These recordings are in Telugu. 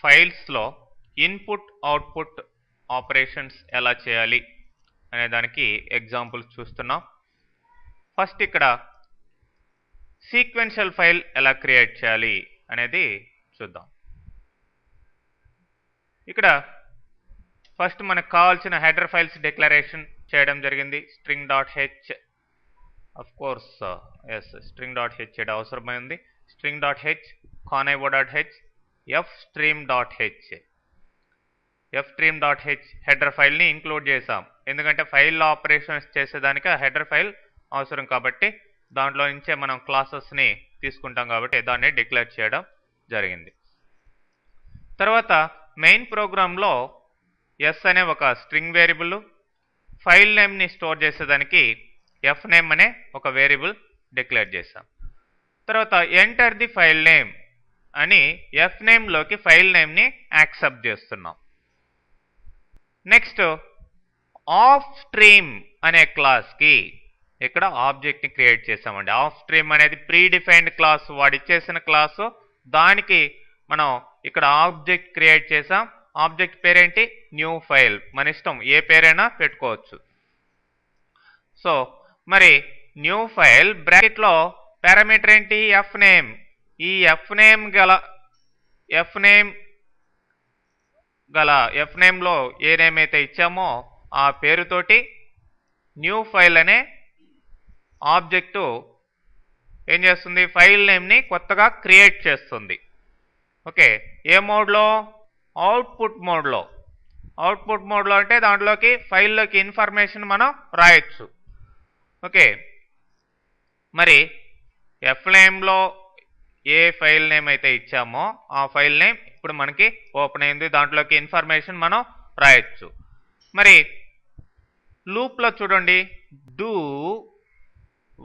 ఫైల్స్లో ఇన్పుట్ అవుట్పుట్ ఆపరేషన్స్ ఎలా చేయాలి అనే దానికి ఎగ్జాంపుల్స్ చూస్తున్నాం. ఫస్ట్ ఇక్కడ సీక్వెన్షియల్ ఫైల్ ఎలా క్రియేట్ చేయాలి అనేది చూద్దాం. ఇక్కడ ఫస్ట్ మనకు కావాల్సిన హెడర్ ఫైల్స్ డిక్లరేషన్ చేయడం జరిగింది. string.h ఆఫ్ కోర్స్ string.h అవసరమైంది. string.h conio.h fstream.h హెడర్ ఫైల్ని ఇంక్లూడ్ చేసాం. ఎందుకంటే ఫైల్లో ఆపరేషన్స్ చేసేదానికి ఆ హెడర్ ఫైల్ అవసరం కాబట్టి దాంట్లో నుంచే మనం క్లాసెస్ని తీసుకుంటాం కాబట్టి దాన్ని డిక్లేర్ చేయడం జరిగింది. తర్వాత మెయిన్ ప్రోగ్రాంలో ఎస్ అనే ఒక స్ట్రింగ్ వేరియబుల్, ఫైల్ నేమ్ని స్టోర్ చేసేదానికి ఎఫ్ నేమ్ అనే ఒక వేరియబుల్ డిక్లేర్ చేసాం. తర్వాత ఎంటర్ ది ఫైల్ నేమ్ అని ఎఫ్ నేమ్లోకి ఫైల్ నేమ్ని యాక్సెప్ట్ చేస్తున్నాం. నెక్స్ట్ ఆఫ్ స్ట్రీమ్ అనే క్లాస్కి ఇక్కడ ఆబ్జెక్ట్ని క్రియేట్ చేసామండి. ఆఫ్ స్ట్రీమ్ అనేది ప్రీ డిఫైన్డ్ క్లాస్, వాడు ఇచ్చేసిన క్లాసు, దానికి మనం ఇక్కడ ఆబ్జెక్ట్ క్రియేట్ చేసాం. ఆబ్జెక్ట్ పేరేంటి? New file. మన ఇష్టం, ఏ పేరైనా పెట్టుకోవచ్చు. సో మరి న్యూ ఫైల్ బ్రాకెట్లో పారామీటర్ ఏంటి? F name. ఈ ఎఫ్ నేమ్లో ఏ నేమ్ అయితే ఇచ్చామో ఆ పేరుతోటి న్యూ ఫైల్ అనే ఆబ్జెక్టు ఏం చేస్తుంది? ఫైల్ నేమ్ని కొత్తగా క్రియేట్ చేస్తుంది. ఓకే, ఏ మోడ్లో? అవుట్పుట్ మోడ్లో. అవుట్పుట్ మోడ్లో అంటే దాంట్లోకి ఫైల్లోకి ఇన్ఫర్మేషన్ మనం రాయొచ్చు. ఓకే, మరి ఎఫ్ నేమ్లో ఏ ఫైల్ నేమ్ అయితే ఇచ్చామో ఆ ఫైల్ నేమ్ ఇప్పుడు మనకి ఓపెన్ అయింది, దాంట్లోకి ఇన్ఫర్మేషన్ మనం రాయొచ్చు. మరి లూప్లో చూడండి, డూ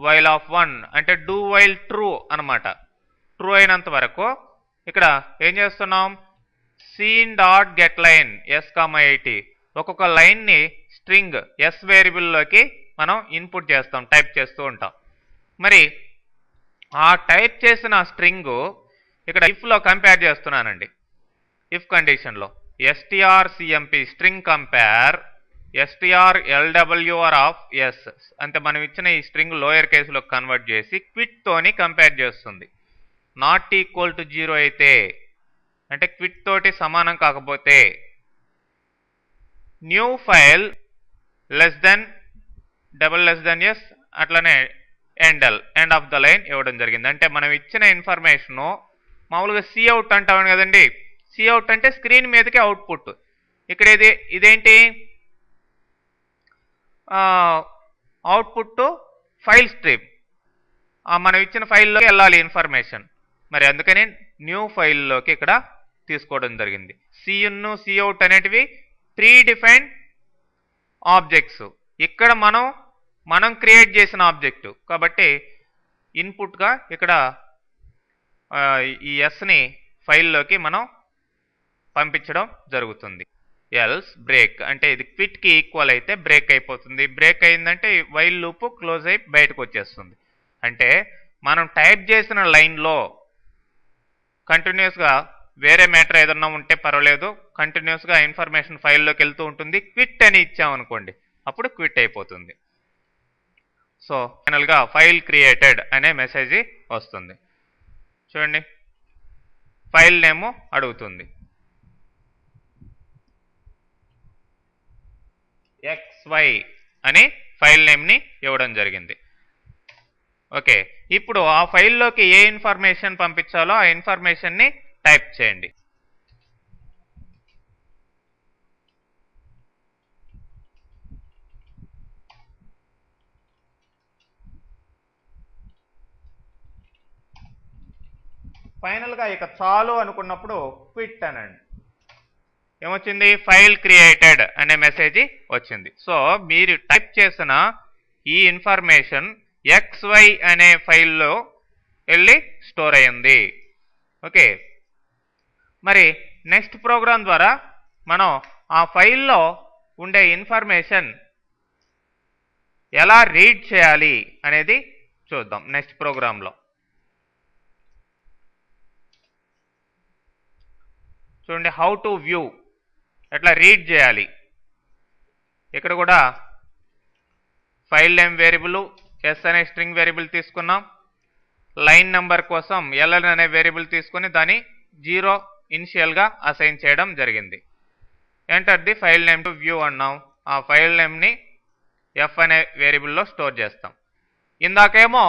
వైల్ ఆఫ్ 1 అంటే డూ వైల్ ట్రూ అనమాట. ట్రూ అయినంత వరకు ఇక్కడ ఏం చేస్తున్నాం? scene.getLine s,80 ఒక్కొక్క లైన్ని స్ట్రింగ్ ఎస్ వేరియబుల్లోకి మనం ఇన్పుట్ చేస్తాం, టైప్ చేస్తూ ఉంటాం. మరి ఆ టైప్ చేసిన స్ట్రింగ్ ఇక్కడ ఇఫ్లో కంపేర్ చేస్తున్నానండి. ఇఫ్ కండిషన్లో strcmp string compare strlwr of S అంటే మనం ఇచ్చిన ఈ స్ట్రింగ్ లోయర్ కేసులో కన్వర్ట్ చేసి క్విట్ తోని కంపేర్ చేస్తుంది. నాట్ ఈక్వల్ టు 0 అయితే అంటే క్విట్ తోటి సమానం కాకపోతే new file less than S అట్లనే ఎండ్ ఆఫ్ ద లైన్ ఇవ్వడం జరిగింది. అంటే మనం ఇచ్చిన ఇన్ఫర్మేషను మామూలుగా సిఅవుట్ అంటాం కదండి. సిఅవుట్ అంటే స్క్రీన్ మీదకి అవుట్పుట్. ఇక్కడ ఇదేంటి? అవుట్పుట్ ఫైల్ స్ట్రీమ్, మనం ఇచ్చిన ఫైల్లోకి వెళ్ళాలి ఇన్ఫర్మేషన్. మరి అందుకని న్యూ ఫైల్లోకి ఇక్కడ తీసుకోవడం జరిగింది. సిఇన్ సిఅవుట్ అనేటివి ప్రీ డిఫైన్డ్ ఆబ్జెక్ట్స్. ఇక్కడ మనం క్రియేట్ చేసిన ఆబ్జెక్టు కాబట్టి ఇన్పుట్గా ఇక్కడ ఈ ఎస్ని ఫైల్లోకి మనం పంపించడం జరుగుతుంది. ఎల్స్ బ్రేక్ అంటే ఇది క్విట్కి ఈక్వల్ అయితే బ్రేక్ అయిపోతుంది. బ్రేక్ అయిందంటే వైల్ లూప్ క్లోజ్ అయి బయటకు వచ్చేస్తుంది. అంటే మనం టైప్ చేసిన లైన్లో కంటిన్యూస్గా వేరే మ్యాటర్ ఏదన్నా ఉంటే పర్వాలేదు, కంటిన్యూస్గా ఇన్ఫర్మేషన్ ఫైల్లోకి వెళ్తూ ఉంటుంది. క్విట్ అని ఇచ్చామనుకోండి, అప్పుడు క్విట్ అయిపోతుంది. సో ఫైనల్గా ఫైల్ క్రియేటెడ్ అనే మెసేజ్ వస్తుంది. చూడండి, ఫైల్ నేమ్ అడుగుతుంది, XY అని ఫైల్ నేమ్ని ఇవ్వడం జరిగింది. ఓకే, ఇప్పుడు ఆ ఫైల్లోకి ఏ ఇన్ఫర్మేషన్ పంపించాలో ఆ ఇన్ఫర్మేషన్ని టైప్ చేయండి. ఫైనల్గా ఇక చాలు అనుకున్నప్పుడు క్విట్ అనండి. ఏమొచ్చింది? ఫైల్ క్రియేటెడ్ అనే మెసేజ్ వచ్చింది. సో మీరు టైప్ చేసిన ఈ ఇన్ఫర్మేషన్ XY అనే ఫైల్లో వెళ్ళి స్టోర్ అయ్యింది. ఓకే, మరి నెక్స్ట్ ప్రోగ్రామ్ ద్వారా మనం ఆ ఫైల్లో ఉండే ఇన్ఫర్మేషన్ ఎలా రీడ్ చేయాలి అనేది చూద్దాం నెక్స్ట్ ప్రోగ్రాంలో. చూడండి హౌ టు వ్యూ, ఎట్లా రీడ్ చేయాలి. ఇక్కడ కూడా ఫైల్ నేమ్ వేరియబుల్ ఎస్ అనే స్ట్రింగ్ వేరియబుల్ తీసుకున్నాం. లైన్ నెంబర్ కోసం ఎల్ఎన్ అనే వేరియబుల్ తీసుకుని దాన్ని 0 ఇనిషియల్గా అసైన్ చేయడం జరిగింది. Enter the file name to view అన్నాం. ఆ ఫైల్ నేమ్ని ఎఫ్ అనే వేరియబుల్లో స్టోర్ చేస్తాం. ఇందాకేమో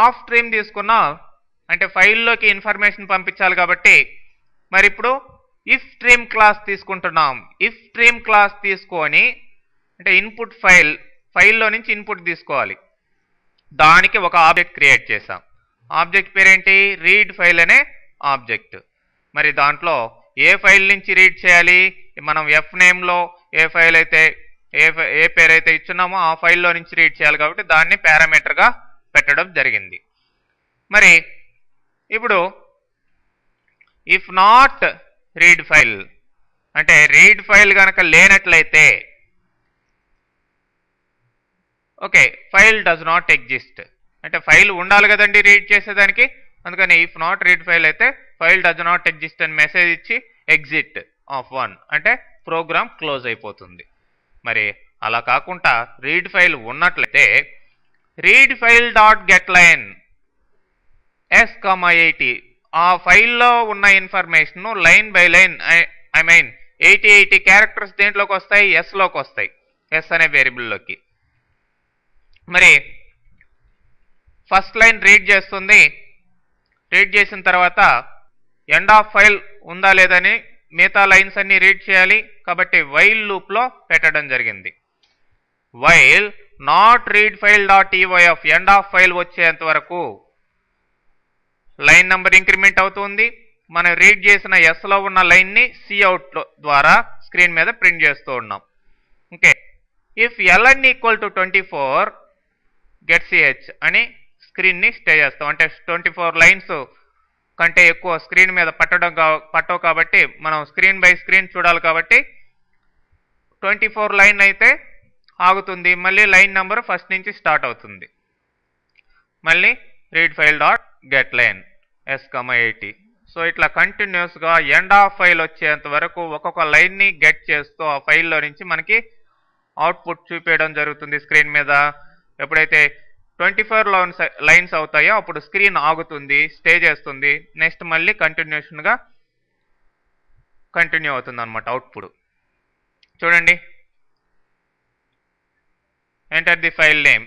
ఆఫ్ స్ట్రీమ్ తీసుకున్నాం, అంటే ఫైల్లోకి ఇన్ఫర్మేషన్ పంపించాలి కాబట్టి మరి ఇప్పుడు ఇఫ్ స్ట్రీమ్ క్లాస్ తీసుకుంటున్నాం. ఇఫ్ స్ట్రీమ్ క్లాస్ తీసుకొని అంటే ఇన్పుట్ ఫైల్లో నుంచి ఇన్పుట్ తీసుకోవాలి. దానికి ఒక ఆబ్జెక్ట్ క్రియేట్ చేసాం. ఆబ్జెక్ట్ పేరేంటి? రీడ్ ఫైల్ అనే ఆబ్జెక్ట్. మరి దాంట్లో ఏ ఫైల్ నుంచి రీడ్ చేయాలి? మనం ఎఫ్ నేమ్లో ఏ ఫైల్ అయితే ఏ పేరైతే ఇచ్చున్నామో ఆ ఫైల్లో నుంచి రీడ్ చేయాలి కాబట్టి దాన్ని పారామీటర్గా పెట్టడం జరిగింది. మరి ఇప్పుడు ఇఫ్ నాట్ రీడ్ ఫైల్ అంటే రీడ్ ఫైల్ కనుక లేనట్లయితే okay file does not exist, అంటే ఫైల్ ఉండాలి కదండి రీడ్ చేసేదానికి. అందుకని ఇఫ్ నాట్ రీడ్ ఫైల్ అయితే ఫైల్ డస్ నాట్ ఎగ్జిస్ట్ అని మెసేజ్ ఇచ్చి ఎగ్జిట్ ఆఫ్ 1 అంటే ప్రోగ్రామ్ క్లోజ్ అయిపోతుంది. మరి అలా కాకుండా రీడ్ ఫైల్ ఉన్నట్లయితే read file dot get line s,80 ఆ ఫైల్లో ఉన్న information line by line I mean 80 characters దేంట్లోకి వస్తాయి? ఎస్లోకి వస్తాయి, ఎస్ అనే వేరియబుల్లోకి. మరి ఫస్ట్ లైన్ రీడ్ చేస్తుంది. రీడ్ చేసిన తర్వాత ఎండ్ ఆఫ్ ఫైల్ ఉందా లేదని మిగతా లైన్స్ అన్ని రీడ్ చేయాలి కాబట్టి వైల్ లూప్లో పెట్టడం జరిగింది. While not read file dot EOF end of file వచ్చేంత వరకు లైన్ నెంబర్ ఇంక్రిమెంట్ అవుతుంది. మనం రీడ్ చేసిన ఎస్లో ఉన్న లైన్ని సిఅవుట్ ద్వారా స్క్రీన్ మీద ప్రింట్ చేస్తూ ఉన్నాం. Okay, if LN equal to 24 get CH అని స్క్రీన్ని స్టే చేస్తాం. అంటే 24 లైన్స్ కంటే ఎక్కువ స్క్రీన్ మీద పట్టవు కాబట్టి మనం స్క్రీన్ బై స్క్రీన్ చూడాలి కాబట్టి 24 లైన్ అయితే ఆగుతుంది. మళ్ళీ లైన్ నెంబర్ ఫస్ట్ నుంచి స్టార్ట్ అవుతుంది. మళ్ళీ read file dot get line s,80. So ఇట్లా కంటిన్యూస్గా ఎండ్ ఆఫ్ ఫైల్ వచ్చేంత వరకు ఒక్కొక్క లైన్ని గెట్ చేస్తూ ఆ ఫైల్లో నుంచి మనకి అవుట్పుట్ చూపించడం జరుగుతుంది స్క్రీన్ మీద. ఎప్పుడైతే 24 లైన్స్ అవుతాయో అప్పుడు స్క్రీన్ ఆగుతుంది, స్టే చేస్తుంది. నెక్స్ట్ మళ్ళీ కంటిన్యూ అవుతుంది అనమాట అవుట్పుట్. చూడండి, ఎంటర్ ది ఫైల్ నేమ్.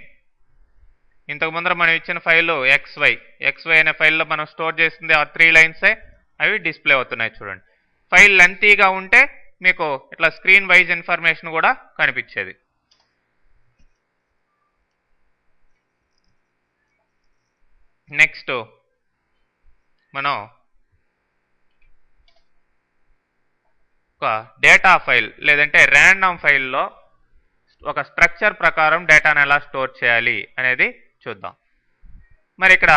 ఇంతకు ముందర మనం ఇచ్చిన ఫైలు XY అనే ఫైల్లో మనం స్టోర్ చేసింది ఆ 3 లైన్సే, అవి డిస్ప్లే అవుతున్నాయి. చూడండి, ఫైల్ లెంతీగా ఉంటే మీకు ఇట్లా స్క్రీన్ వైజ్ ఇన్ఫర్మేషన్ కూడా కనిపించేది. నెక్స్ట్ మనం ఒక డేటా ఫైల్ లేదంటే ర్యాండమ్ ఫైల్లో ఒక స్ట్రక్చర్ ప్రకారం డేటాను ఎలా స్టోర్ చేయాలి అనేది చూద్దాం. మరి ఇక్కడ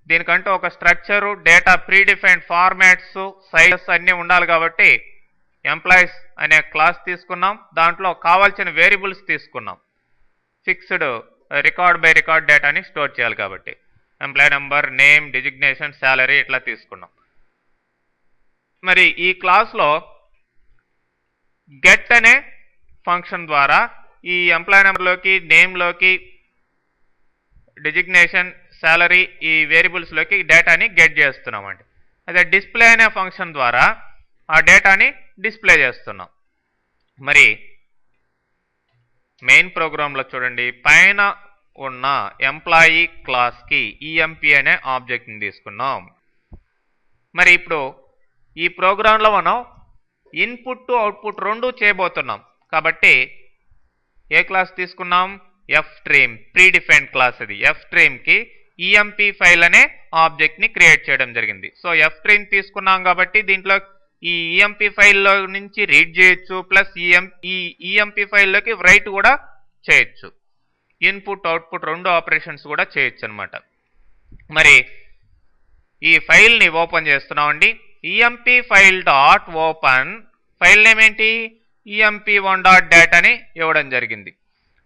దీనికంటూ ఒక structure, data predefined formats, sizes అన్నీ ఉండాలి కాబట్టి ఎంప్లాయీస్ అనే క్లాస్ తీసుకున్నాం. దాంట్లో కావాల్సిన వేరియబుల్స్ తీసుకున్నాం. ఫిక్స్డ్ రికార్డ్ బై రికార్డ్ డేటాని స్టోర్ చేయాలి కాబట్టి employee number, name, designation, salary ఇట్లా తీసుకున్నాం. మరి ఈ క్లాస్లో గెట్ అనే ఫంక్షన్ ద్వారా ఈ ఎంప్లాయీ నెంబర్లోకి, నేమ్లోకి, డిజిగ్నేషన్, శాలరీ ఈ వేరియబుల్స్లోకి డేటాని గెట్ చేస్తున్నామండి. అదే డిస్ప్లే అనే ఫంక్షన్ ద్వారా ఆ డేటాని డిస్ప్లే చేస్తున్నాం. మరి మెయిన్ ప్రోగ్రాంలో చూడండి, పైన ఉన్న ఎంప్లాయీ క్లాస్కి ఈఎంపీ అనే ఆబ్జెక్ట్ని తీసుకున్నాం. మరి ఇప్పుడు ఈ ప్రోగ్రాంలో మనం ఇన్పుట్ టు అవుట్పుట్ రెండు చేయబోతున్నాం కాబట్టి ఏ క్లాస్ తీసుకున్నాం? ఎఫ్స్ట్రీమ్ ప్రీడిఫైన్డ్ క్లాస్. అది ఎఫ్స్ట్రీమ్కి ఈఎంపీ ఫైల్ అనే ఆబ్జెక్ట్ని క్రియేట్ చేయడం జరిగింది. సో ఎఫ్స్ట్రీమ్ తీసుకున్నాం కాబట్టి దీంట్లో ఈ ఈఎంపీ ఫైల్లో నుంచి రీడ్ చేయొచ్చు, ప్లస్ ఈ ఈఎంపీ ఫైల్లోకి రైట్ కూడా చేయొచ్చు. ఇన్పుట్ అవుట్పుట్ రెండు ఆపరేషన్స్ కూడా చేయొచ్చు అనమాట. మరి ఈ ఫైల్ని ఓపెన్ చేస్తున్నామండి. EMP file dot open, file name ఏంటి? emp1.dat అని ఇవ్వడం జరిగింది.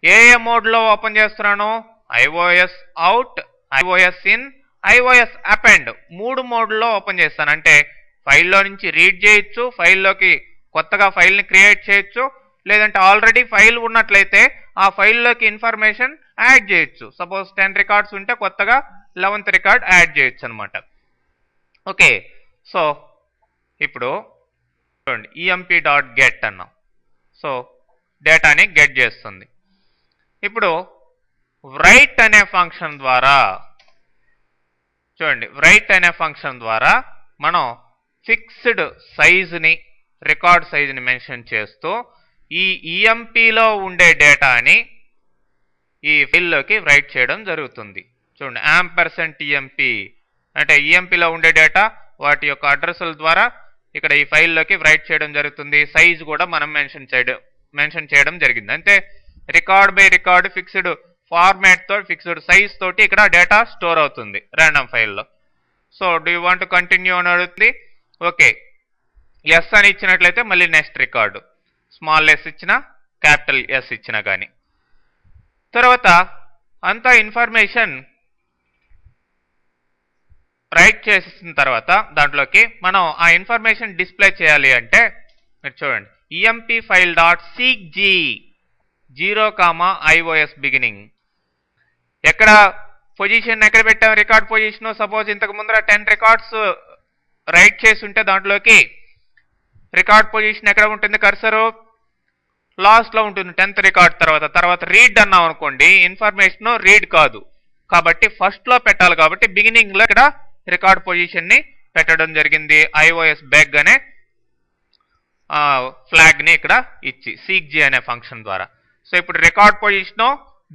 ఏ మోడ్లో ఓపెన్ చేస్తున్నాను? IOS out, iOS in, iOS append 3 మోడ్లో ఓపెన్ చేస్తాను. అంటే ఫైల్లో నుంచి రీడ్ చేయొచ్చు, ఫైల్లోకి కొత్తగా ఫైల్ని క్రియేట్ చేయొచ్చు, లేదంటే ఆల్రెడీ ఫైల్ ఉన్నట్లయితే ఆ ఫైల్లోకి ఇన్ఫర్మేషన్ యాడ్ చేయొచ్చు. సపోజ్ 10 రికార్డ్స్ ఉంటే కొత్తగా 11th రికార్డ్ యాడ్ చేయొచ్చు అనమాట. ఓకే, సో ఇప్పుడు చూడండి emp.get అన్నాం. సో డేటాని గెట్ చేస్తుంది. ఇప్పుడు write అనే ఫంక్షన్ ద్వారా చూడండి, write అనే ఫంక్షన్ ద్వారా మనం ఫిక్స్డ్ సైజుని, రికార్డ్ సైజుని మెన్షన్ చేస్తూ ఈ ఈఎంపీలో ఉండే డేటాని ఈ ఫైల్లోకి రైట్ చేయడం జరుగుతుంది. చూడండి %emp అంటే ఈఎంపీలో ఉండే డేటా వాటి యొక్క అడ్రస్ల ద్వారా ఇక్కడ ఈ ఫైల్లోకి రైట్ చేయడం జరుగుతుంది. సైజ్ కూడా మనం మెన్షన్ చేయడం జరిగింది. అంటే record by record fixed format తో, ఫిక్స్డ్ సైజ్ తోటి ఇక్కడ డేటా స్టోర్ అవుతుంది ర్యాండమ్ ఫైల్లో. So do you want to continue అని అడుగుతుంది. ఓకే, ఎస్ అని ఇచ్చినట్లయితే మళ్ళీ నెక్స్ట్ రికార్డు, స్మాల్ ఎస్ ఇచ్చినా క్యాపిటల్ ఎస్ ఇచ్చినా కానీ. తర్వాత అంతా ఇన్ఫర్మేషన్ రైట్ చేసిన తర్వాత దాంట్లోకి మనం ఆ ఇన్ఫర్మేషన్ డిస్ప్లే చేయాలి అంటే మీరు చూడండి emp file dot seekg 0,ios beginning. ఎక్కడ పొజిషన్ ఎక్కడ పెట్టాం, రికార్డ్ పొజిషన్. సపోజ్ ఇంతకు ముందర 10 రికార్డ్స్ రైట్ చేసి ఉంటే దాంట్లోకి రికార్డ్ పొజిషన్ ఎక్కడ ఉంటుంది, కర్సరు లాస్ట్లో ఉంటుంది 10th రికార్డ్ తర్వాత రీడ్ అన్నాం అనుకోండి, ఇన్ఫర్మేషన్ రీడ్ కాదు కాబట్టి ఫస్ట్లో పెట్టాలి. కాబట్టి బిగినింగ్లో ఇక్కడ రికార్డ్ పొజిషన్ని పెట్టడం జరిగింది iOS బ్యాగ్ అనే ఫ్లాగ్ని ఇక్కడ ఇచ్చి seekg అనే ఫంక్షన్ ద్వారా. సో ఇప్పుడు record position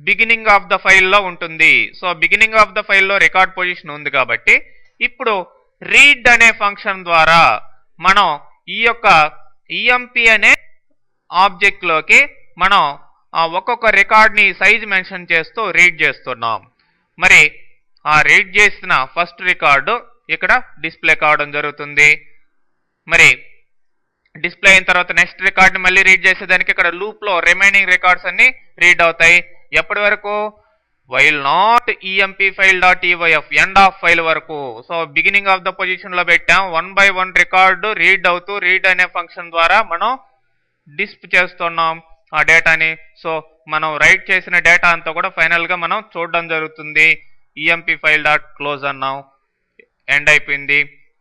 beginning of the ఫైల్లో ఉంటుంది. సో బిగినింగ్ ఆఫ్ ద ఫైల్లో రికార్డ్ పొజిషన్ ఉంది కాబట్టి ఇప్పుడు రీడ్ అనే ఫంక్షన్ ద్వారా మనం ఈ యొక్క emp అనే ఆబ్జెక్ట్లోకి మనం ఒక్కొక్క రికార్డ్ని సైజ్ మెన్షన్ చేస్తూ రీడ్ చేస్తున్నాం. మరి ఆ రీడ్ చేసిన ఫస్ట్ రికార్డు ఇక్కడ డిస్ప్లే కావడం జరుగుతుంది. మరి డిస్ప్లే అయిన తర్వాత నెక్స్ట్ రికార్డ్ని మళ్ళీ రీడ్ చేసేదానికి ఇక్కడ లూప్లో రిమైనింగ్ రికార్డ్స్ అన్ని రీడ్ అవుతాయి. ఎప్పటి వరకు, while not emp file dot eof end of file వరకు. సో బిగినింగ్ ఆఫ్ ద పొజిషన్లో పెట్టాం. 1 by 1 రికార్డు రీడ్ అవుతూ రీడ్ అనే ఫంక్షన్ ద్వారా మనం డిస్ప్ చేస్తున్నాం ఆ డేటాని. సో మనం రైట్ చేసిన డేటా అంతా కూడా ఫైనల్గా మనం చూడడం జరుగుతుంది. emp ఫైల్ డాట్ క్లోజ్ అన్నాం, ఎండ్ అయిపోయింది,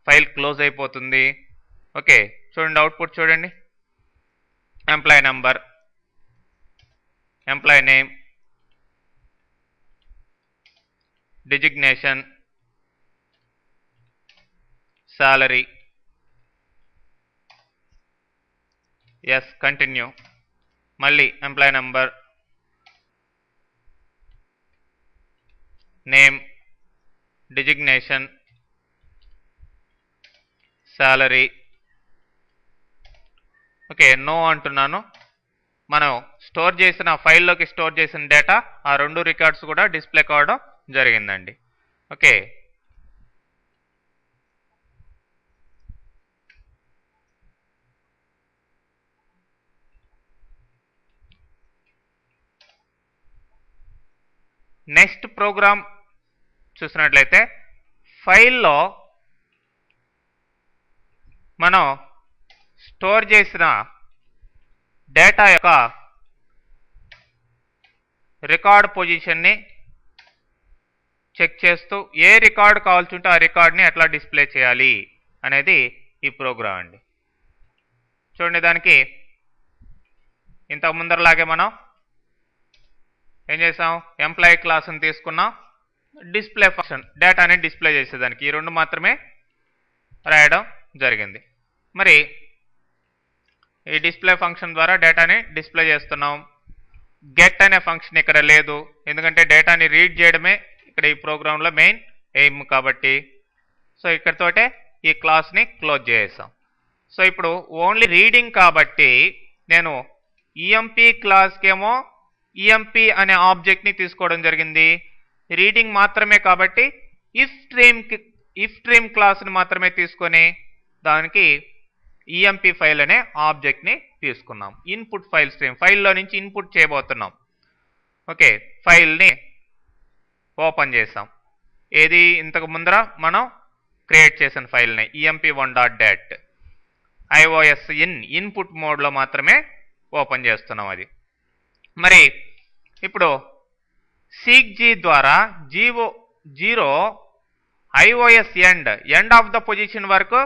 ఫైల్ క్లోజ్ అయిపోతుంది. ఓకే, చూడండి అవుట్పుట్ చూడండి. Employee number, employee name, designation, salary, yes continue, మళ్ళీ employee number, name, designation, salary. Okay, no అంటున్నాను. మనం స్టోర్ చేసిన ఫైల్లోకి స్టోర్ చేసిన డేటా ఆ 2 రికార్డ్స్ కూడా డిస్ప్లే కావడం జరిగిందండి. ఓకే, నెక్స్ట్ ప్రోగ్రామ్ చూసినట్లయితే ఫైల్లో మనం స్టోర్ చేసిన డేటా యొక్క రికార్డ్ పొజిషన్ని చెక్ చేస్తూ ఏ రికార్డ్ కావాల్సి ఉంటే ఆ రికార్డ్ని ఎట్లా డిస్ప్లే చేయాలి అనేది ఈ ప్రోగ్రామ్ అండి. చూడండి, దానికి ఇంతకు ముందరలాగే మనం ఏం చేసాం, ఎంప్లాయీ క్లాస్ని తీసుకున్నాం, డిస్ప్లే ఫంక్షన్ డేటాని డిస్ప్లే చేసేదానికి ఈ 2 మాత్రమే రాయడం జరిగింది. మరి ఈ డిస్ప్లే ఫంక్షన్ ద్వారా డేటాని డిస్ప్లే చేస్తున్నాం. గెట్ అనే ఫంక్షన్ ఇక్కడ లేదు, ఎందుకంటే డేటాని రీడ్ చేయడమే ఇక్కడ ఈ ప్రోగ్రాంలో మెయిన్ ఎయిమ్ కాబట్టి. సో ఇక్కడతోటే ఈ క్లాస్ని క్లోజ్ చేసాం. సో ఇప్పుడు ఓన్లీ రీడింగ్ కాబట్టి నేను emp క్లాస్కేమో emp అనే ఆబ్జెక్ట్ని తీసుకోవడం జరిగింది. రీడింగ్ మాత్రమే కాబట్టి ఇఫ్ స్ట్రీమ్ క్లాస్ని మాత్రమే తీసుకొని దానికి emp ఫైల్ అనే ఆబ్జెక్ట్ని తీసుకున్నాం. ఇన్పుట్ ఫైల్ స్ట్రీమ్, ఫైల్లో నుంచి ఇన్పుట్ చేయబోతున్నాం. ఓకే, ఫైల్ని ఓపెన్ చేసాం. ఏది ఇంతకు ముందర మనం క్రియేట్ చేసిన ఫైల్ని emp1.dat iOS ఇన్పుట్ మోడ్లో మాత్రమే ఓపెన్ చేస్తున్నాం అది. మరి ఇప్పుడు seekg ద్వారా 0 iOS end of the position వరకు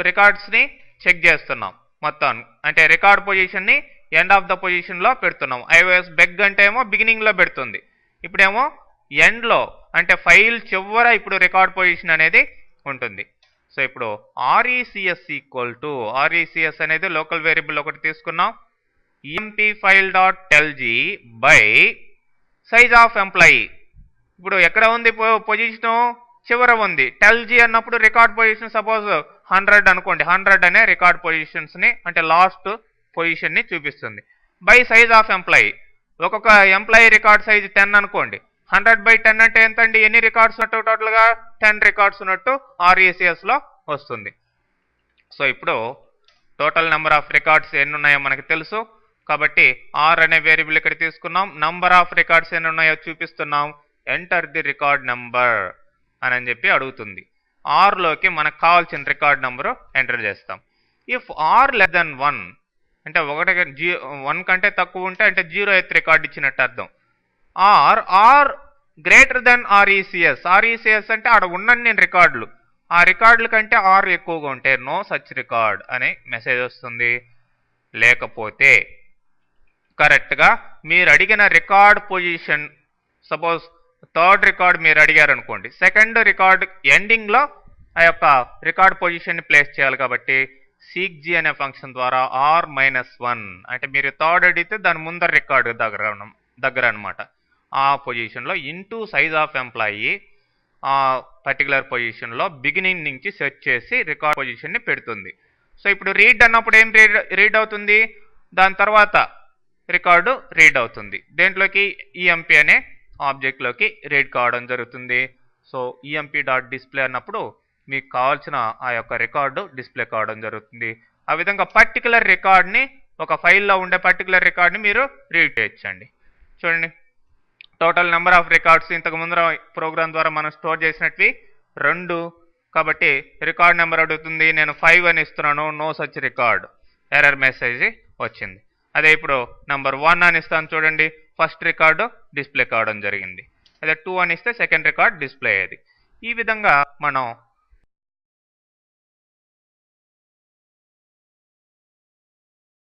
రికార్డ్స్ని చెక్ చేస్తున్నాం మొత్తం. అంటే రికార్డ్ పొజిషన్ని ఎండ్ ఆఫ్ ద పొజిషన్లో పెడుతున్నాం. iOS బెగ్ అంటే ఏమో బిగినింగ్లో పెడుతుంది, ఇప్పుడేమో ఎండ్లో అంటే ఫైల్ చివర ఇప్పుడు రికార్డ్ పొజిషన్ అనేది ఉంటుంది. సో ఇప్పుడు RECS అనేది లోకల్ వేరియబుల్ ఒకటి తీసుకున్నాం. empFile.tlg by size of employee. ఇప్పుడు ఎక్కడ ఉంది పొజిషను? చివర ఉంది. tlg అన్నప్పుడు రికార్డ్ పొజిషన్ సపోజ్ 100 అనుకోండి, 100 అనే రికార్డ్ పొజిషన్స్ని అంటే లాస్ట్ పొజిషన్ని చూపిస్తుంది. బై సైజ్ ఆఫ్ ఎంప్లాయీ, ఒక్కొక్క ఎంప్లాయీ రికార్డ్ సైజ్ 10 అనుకోండి. 100/10 అంటే ఎంతండి? ఎన్ని రికార్డ్స్ ఉన్నట్టు? టోటల్గా 10 రికార్డ్స్ ఉన్నట్టు RECSలో వస్తుంది. సో ఇప్పుడు టోటల్ నెంబర్ ఆఫ్ రికార్డ్స్ ఎన్ని ఉన్నాయో మనకు తెలుసు కాబట్టి R అనే వేరియబుల్ ఇక్కడ తీసుకున్నాం. నంబర్ ఆఫ్ రికార్డ్స్ ఎన్ని ఉన్నాయో చూపిస్తున్నాం. ఎంటర్ ది రికార్డ్ నెంబర్ అని చెప్పి అడుగుతుంది. ఆర్లోకి మనకు కావాల్సిన రికార్డ్ నెంబరు ఎంటర్ చేస్తాం. ఇఫ్ R <1 అంటే 1 కంటే తక్కువ ఉంటే అంటే 0th రికార్డ్ ఇచ్చినట్టు అర్థం. ఆర్ గ్రేటర్ దెన్ RECS అంటే ఆడ ఉన్నన్ని రికార్డులు, ఆ రికార్డుల కంటే R ఎక్కువగా ఉంటే నో సచ్ రికార్డ్ అనే మెసేజ్ వస్తుంది. లేకపోతే కరెక్ట్గా మీరు అడిగిన record position, suppose 3rd record మీరు అడిగారు అనుకోండి, 2nd రికార్డ్ ఎండింగ్లో ఆ యొక్క రికార్డ్ పొజిషన్ని ప్లేస్ చేయాలి. కాబట్టి seekg అనే ఫంక్షన్ ద్వారా R-1 అంటే మీరు 3rd అడిగితే దాని ముందర రికార్డు దగ్గర అనమాట. ఆ పొజిషన్లో ఇంటూ సైజ్ ఆఫ్ ఎంప్లాయీ ఆ పర్టికులర్ పొజిషన్లో బిగినింగ్ నుంచి సెర్చ్ చేసి రికార్డ్ పొజిషన్ని పెడుతుంది. సో ఇప్పుడు రీడ్ అన్నప్పుడు ఏం రీడ్ అవుతుంది? దాని తర్వాత రికార్డు రీడ్ అవుతుంది. దేంట్లోకి? emp అనే ఆబ్జెక్ట్లోకి రీడ్ కావడం జరుగుతుంది. సో emp.display అన్నప్పుడు మీకు కావాల్సిన ఆ యొక్క రికార్డు డిస్ప్లే కావడం జరుగుతుంది. ఆ విధంగా పర్టికులర్ రికార్డ్ని, ఒక ఫైల్లో ఉండే పర్టికులర్ రికార్డ్ని మీరు రీడ్ చేయొచ్చండి. చూడండి, టోటల్ నెంబర్ ఆఫ్ రికార్డ్స్ ఇంతకు ముందర ప్రోగ్రామ్ ద్వారా మనం స్టోర్ చేసినట్వి 2 కాబట్టి రికార్డ్ నెంబర్ అడుగుతుంది. నేను 5 అని ఇస్తున్నాను, no such record, error message వచ్చింది. అదే ఇప్పుడు నెంబర్ 1 అని ఇస్తాను చూడండి, ఫస్ట్ రికార్డు డిస్ప్లే కావడం జరిగింది. అదే 2 అని ఇస్తే సెకండ్ రికార్డ్ డిస్ప్లే అయ్యేది. ఈ విధంగా మనం